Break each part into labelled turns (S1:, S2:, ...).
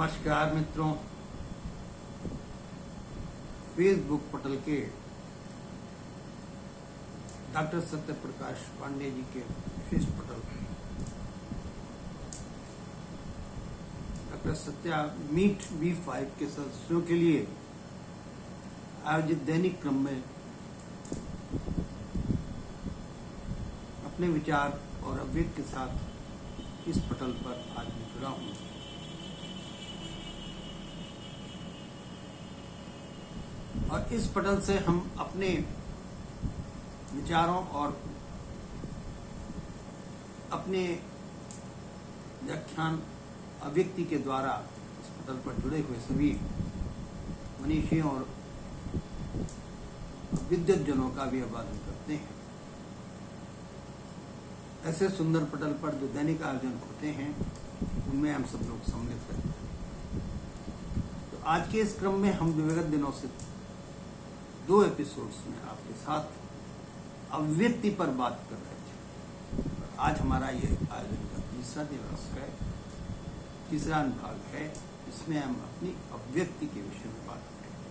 S1: नमस्कार मित्रों, फेसबुक पटल के डॉक्टर सत्य प्रकाश पांडे जी के फेस पटल डॉक्टर सत्या मीट B5 के सदस्यों के लिए आयोजित दैनिक क्रम में अपने विचार और अभिव्यक्ति के साथ इस पटल पर आज मैं जुड़ा हूं। और इस पटल से हम अपने विचारों और अपने व्याख्यान अभिव्यक्ति के द्वारा इस पटल पर जुड़े हुए सभी मनीषियों और विद्वज्जनों का भी अभिवादन करते हैं। ऐसे सुंदर पटल पर जो दैनिक आयोजन होते हैं उनमें हम सब लोग सम्मिलित रहते हैं। तो आज के इस क्रम में हम विगत दिनों से 2 एपिसोड्स में आपके साथ अभिव्यक्ति पर बात कर रहे थे। आज हमारा ये आयोजन का तीसरा दिवस है, तीसरा अनुभाग है, इसमें हम अपनी अभिव्यक्ति के विषय में बात करेंगे।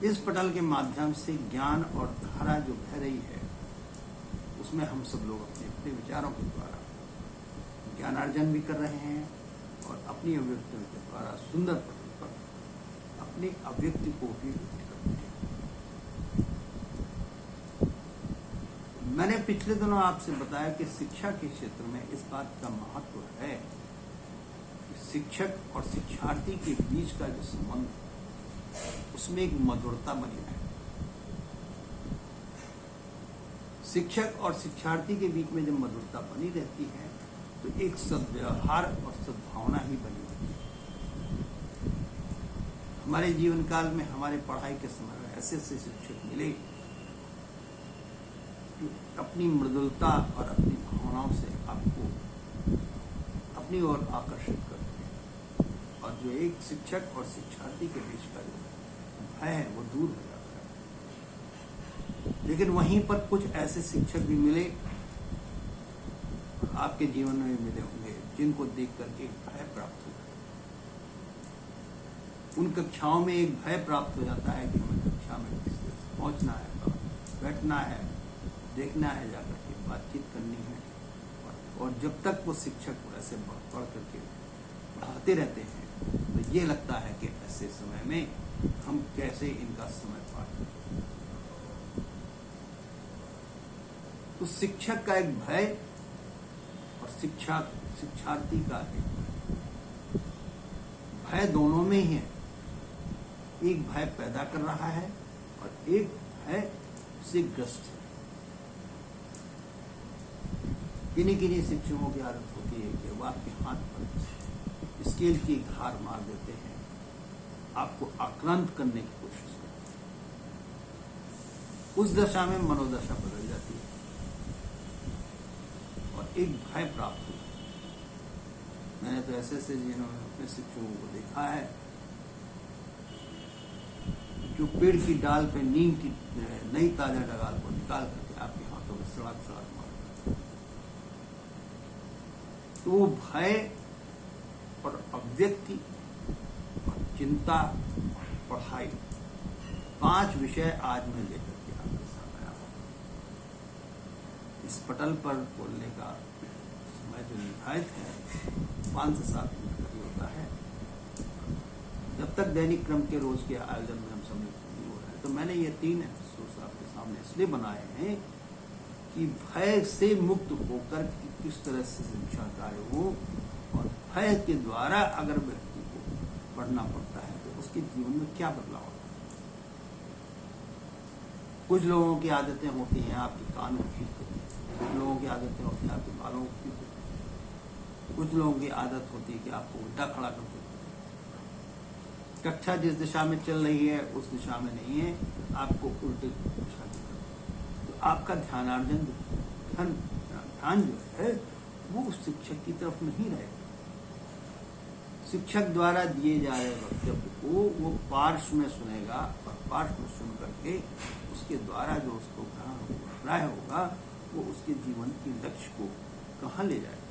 S1: इस पटल के माध्यम से ज्ञान और धारा जो बह रही है उसमें हम सब लोग अपने अपने विचारों के द्वारा ज्ञानार्जन भी कर रहे हैं और अपनी अभिव्यक्तियों के द्वारा सुंदर पटल पर अपनी अभिव्यक्ति को भी व्यक्त करते हैं। मैंने पिछले दिनों आपसे बताया कि शिक्षा के क्षेत्र में इस बात का महत्व है कि शिक्षक और शिक्षार्थी के बीच का जो संबंध है उसमें एक मधुरता बनी है। शिक्षक और शिक्षार्थी के बीच में जब मधुरता बनी रहती है तो एक सद्व्यवहार और सद्भावना ही बनी रहती है। हमारे जीवन काल में हमारे पढ़ाई के समय में ऐसे ऐसे शिक्षक मिले जो अपनी मृदुलता और अपनी भावनाओं से आपको अपनी ओर आकर्षित करते हैं और जो एक शिक्षक और शिक्षार्थी के बीच का जो भय है वो दूर हो जाता है। लेकिन वहीं पर कुछ ऐसे शिक्षक भी मिले और आपके जीवन में भी मिले होंगे जिनको देख करके भय प्राप्त हो जाता है। उन कक्षाओं में एक भय प्राप्त हो जाता है कि हमें कक्षा में किस तरह से पहुंचना है, बैठना है, देखना है, जाकर के बातचीत करनी है और जब तक वो शिक्षक ऐसे पढ़ करके पढ़ाते रहते हैं तो ये लगता है कि ऐसे समय में हम कैसे इनका समय पार करें। तो शिक्षक का एक भय और शिक्षार्थी का एक भय दोनों में ही है। एक भय पैदा कर रहा है और एक भय से ग्रस्त है। किन्हीं शिक्षकों की आदत होती है कि वो आपके हाथ पर स्केल की धार मार देते हैं, आपको आक्रांत करने की कोशिश करते हैं। उस दशा में मनोदशा बदल जाती है और एक भय प्राप्त हुआ। मैंने तो ऐसे जिन्होंने अपने शिक्षकों को देखा है जो पेड़ की डाल पे नीम की नई ताजा डगाल को निकाल करके आपके हाथों में सड़क मार, तो वो भय और अभिव्यक्ति और चिंता, पढ़ाई 5 विषय आज मैं लेकर के आपके साथ आया हूं। इस पटल पर बोलने का समय जो निर्धारित है 5 से 7 मिनट का ही होता है। जब तक दैनिक क्रम के रोज के आयोजन में हम सम्मिलित नहीं हो रहे हैं तो मैंने ये 3 एपिसोड आपके सामने इसलिए बनाए हैं कि भय से मुक्त होकर किस तरह से शिक्षा कार्य हो और भय के द्वारा अगर व्यक्ति को पढ़ना पड़ता है तो उसके जीवन में क्या बदलाव होता है। कुछ लोगों की आदतें होती हैं आपके कान को खींच करती, कुछ लोगों की आदतें होती हैं आपके बालों को खींच करती, कुछ लोगों की आदत होती है कि आपको उल्टा खड़ा कर देती। कक्षा जिस दिशा में चल रही है उस दिशा में नहीं है, आपको उल्टे दिशा में करती। तो आपका ध्यानार्जन ध्यान जो है वो उस शिक्षक की तरफ नहीं रहेगा। शिक्षक द्वारा दिए जा रहे वक्तव्य को वो पार्श्व में सुनेगा और पार्श्व में सुन करके उसके द्वारा जो उसको ग्रहण होगा वो उसके जीवन के लक्ष्य को कहाँ ले जाएगा।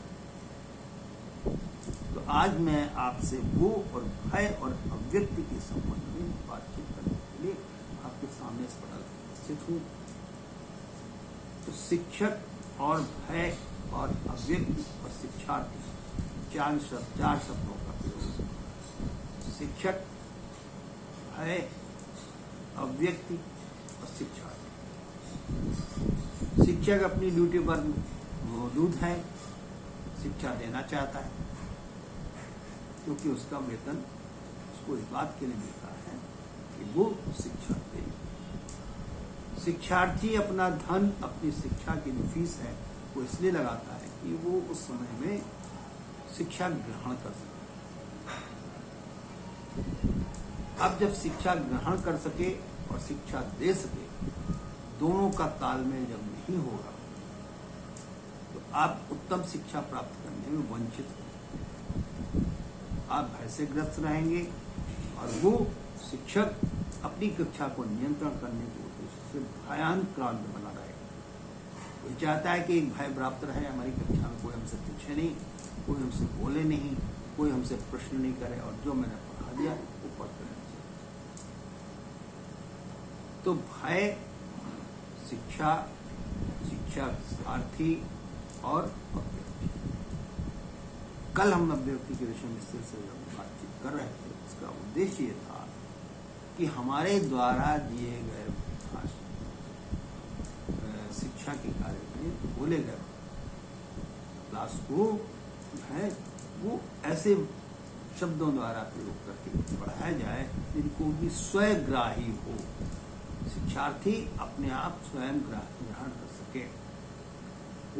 S1: तो आज मैं आपसे वो और भय और अव्यक्ति के संबंध में बातचीत करने के लिए आपके सामने इस पटल पर उपस्थित हूँ। तो शिक्षक और भय और अव्यक्ति और शिक्षार्थी चार शब्दों का प्रयोग। शिक्षक, भय, अव्यक्ति और शिक्षार्थी। शिक्षक अपनी ड्यूटी पर मौजूद है, शिक्षा देना चाहता है, क्योंकि उसका वेतन उसको इस बात के लिए मिलता है कि वो शिक्षा दे। शिक्षार्थी अपना धन, अपनी शिक्षा की जो फीस है वो इसलिए लगाता है कि वो उस समय में शिक्षा ग्रहण कर सके। अब जब शिक्षा ग्रहण कर सके और शिक्षा दे सके, दोनों का तालमेल जब नहीं होगा तो आप उत्तम शिक्षा प्राप्त करने में वंचित हो, आप भय से ग्रस्त रहेंगे और वो शिक्षक अपनी कक्षा को नियंत्रण करने के उद्देश्य से भयाक्रांत बना रहेगा। वो चाहता है कि एक भय प्राप्त रहे, हमारी कक्षा में कोई हमसे पूछे नहीं, कोई हमसे बोले नहीं, कोई हमसे प्रश्न नहीं करे और जो मैंने पढ़ा दिया वो पढ़ते रहना चाहिए। तो भय, शिक्षा, शिक्षार्थी और अव्यक्ति। कल हम अव्यक्ति के विषय में विस्तार से बातचीत कर रहे थे। इसका उद्देश्य ये था कि हमारे द्वारा दिए गए शिक्षा के कार्य में बोले गए क्लास को है वो ऐसे शब्दों द्वारा प्रयोग करके पढ़ाया जाए जिनको भी स्वयंग्राही हो, शिक्षार्थी अपने आप स्वयं ग्रहण कर सके,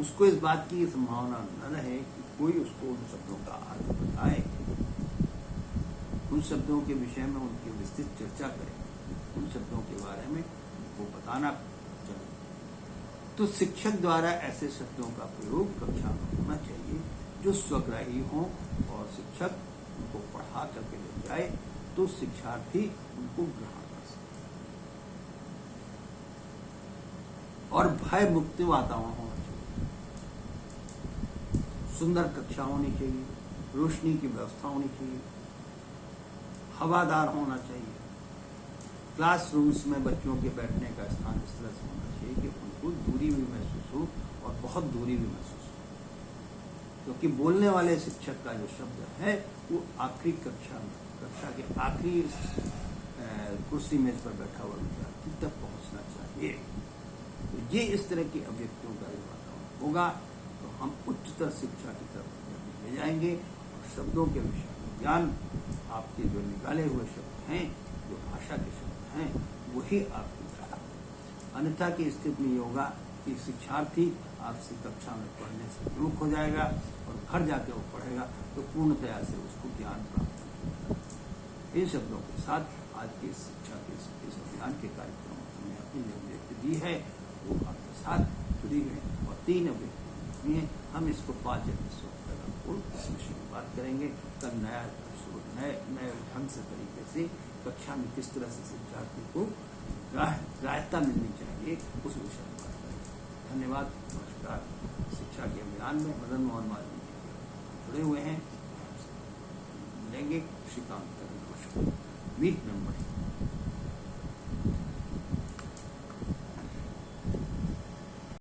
S1: उसको इस बात की संभावना न रहे कि कोई उसको उन शब्दों का अर्थ बताए, उन शब्दों के विषय में उनकी विस्तृत चर्चा करे, उन शब्दों के बारे में वो बताना चाहिए। तो शिक्षक द्वारा ऐसे शब्दों का प्रयोग कक्षा में होना चाहिए जो स्वग्राही हों और शिक्षक उनको पढ़ा करके ले जाए तो शिक्षार्थी उनको ग्रहण कर सके। और भय मुक्त वातावरण होना चाहिए, सुंदर कक्षा होनी चाहिए, रोशनी की व्यवस्था होनी चाहिए, हवादार होना चाहिए, क्लासरूम्स में बच्चों के बैठने का स्थान इस तरह से होना चाहिए कि उनको दूरी भी महसूस हो और बहुत दूरी भी महसूस हो, क्योंकि बोलने वाले शिक्षक का जो शब्द है वो आखिरी कक्षा के आखिरी कुर्सी मेज पर बैठा हुआ विद्यार्थी तक पहुंचना चाहिए। तो ये इस तरह की अभिव्यक्तियों का जो वातावरण होगा तो हम उच्चतर शिक्षा की तरफ ले जाएंगे और शब्दों के विषय में ज्ञान, आपके जो निकाले हुए शब्द हैं, जो भाषा के शब्द हैं, वही आपकी कला। अन्यथा की स्थिति में होगा कि शिक्षार्थी आपसे कक्षा में पढ़ने से विमुख हो जाएगा और घर जाके वो पढ़ेगा तो पूर्णतया से उसको ज्ञान प्राप्त होगा। इन शब्दों के साथ आज की शिक्षा के इस अभियान के कार्यक्रम में अपनी जो अभिव्यक्ति दी है वो आपके साथ जुड़ी है और 3 अभिव्यक्ति हैं। हम इसको 5 एपिसोड तक आपको इस विषय में बात करेंगे। कल नया एपिसोड नए ढंग से तरीके से कक्षा में किस तरह से शिक्षार्थी को ग्राह्यता मिलनी चाहिए उस विषय में बात करेंगे। धन्यवाद, नमस्कार। शिक्षा के अभियान में मदन मोहन मालवीय जुड़े हुए हैं, मिलेंगे। श्रीकांत, नमस्कार। Meet member